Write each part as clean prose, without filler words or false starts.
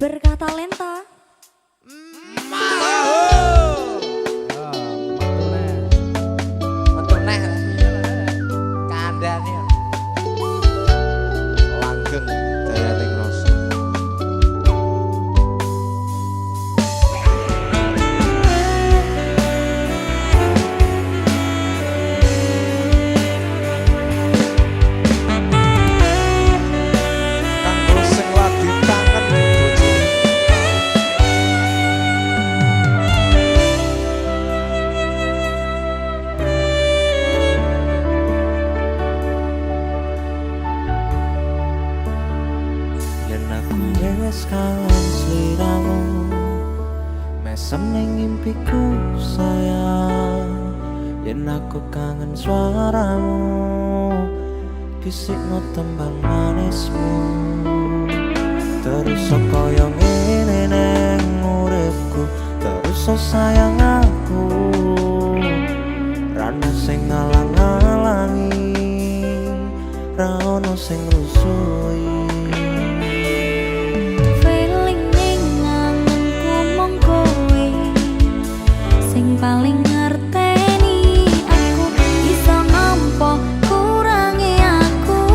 Berkatalenta. Langgeng Jayaning Rasa. Kanggo sing lagi kangen bojo. Yen aku wis kangen sliramu, mesem ning ngimpiku sayang. Yen aku kangen suaramu, bisikno tembang manismu. Terus kaya ngene ning uripku, terus sayang aku. Rana sing ngalang-alangi, ra ono sing rusui. Paling ngerteni aku iso nampa kurangi aku.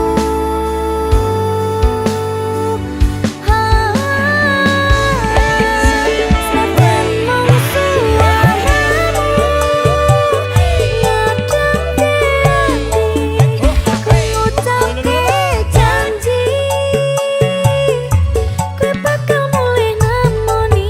Senajan mung suaramu ngademke ati, kowe ngucapke janji kowe bakal mulih nemoni.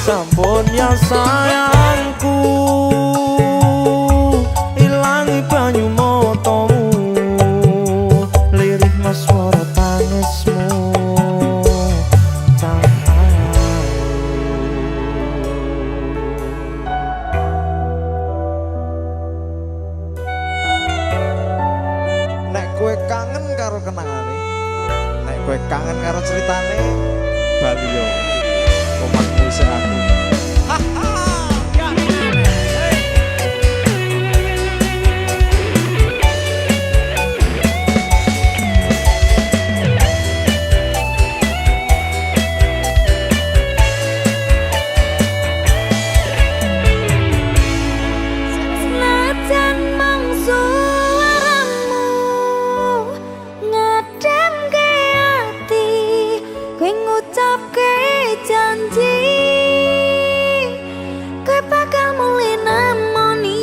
Sampun ya sayangku, ilangi banyu motomu, lirih mas swara tangismu. Nek kowe kangen karo kenangane, nek kowe kangen karo ceritane, bali yo. Omahmu isih aku. Senajan mung suaramu ngademke ati, kowe ngucapke janji kowe bakal mulih nemoni.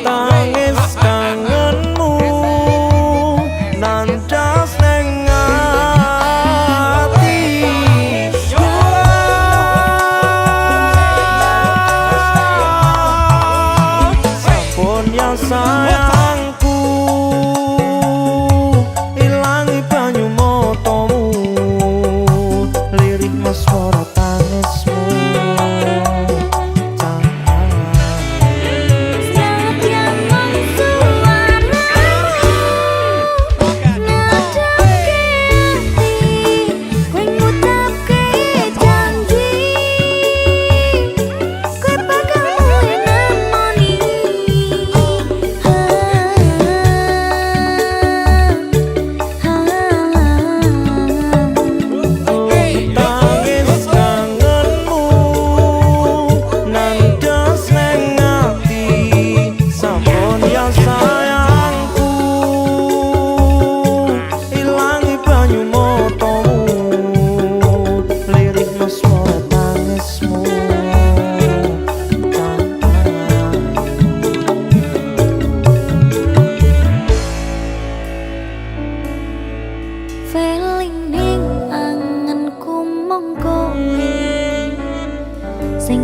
Tangis kangenmu nandas ning ati. Sampun ya sayangku, ilangi banyu motomu, lirih mas swara tangismu. Senajan mung suaramu ngademke ati, kowe ngucapke janji kowe bakal mulih nemoni. Tangis kangenmu nandas ning ati, sampun ya sayangku, ilangi banyu motomu, lirih mas swara tangismu. Feeling ning angenku mung kowe sing